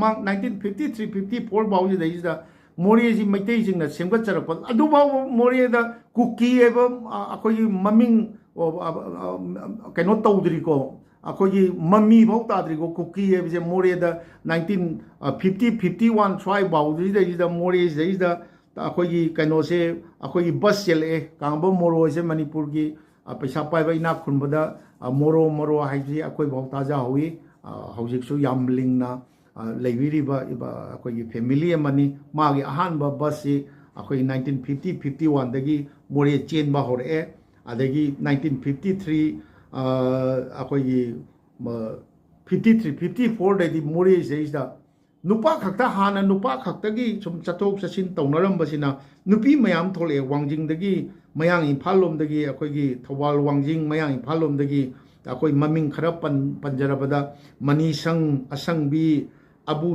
ममांग 1953-54 बाउजिदैसिदा Moreji मैतेजिंगना सेमगतजरप अदुबाव मोरेदा cookie एब अखोई ममिंग कनो तौद्रिको अखोई मम्मी भाव ताद्रिको कुकी एबजे मोरेदा 1950-51 स्वाई बाउजिदैसिदा मोरेजिदैसिदा अखोई कनोसे अखोई बस चले कांगबो मोरोसे मणिपुर की पैसा पाइबा इना खुनबदा मोरो हाइजी अखोई भाव ताजा हुई हौजिकसु याम लिंगना लेबिरिबा अखोई फैमिली अमनी मागी अहानबा बस से अखोई 1950-51 दगी मोरे चेनबा होरे अदगी 1953 अखोई 53-54 दगी मोरे सेइदा नुपा खक्ता हाना नुपा खक्तगी सुम चथोक चसिन तौनरंबसिना नुपी मयाम थोले वांजिंगदगी मयांग इम्फाललोमदगी अखोई थौबाल वांजिंग मयांग इम्फाललोमदगी अखोई ममिंग खरा पंजरबदा मनीसंग असंगबी अबू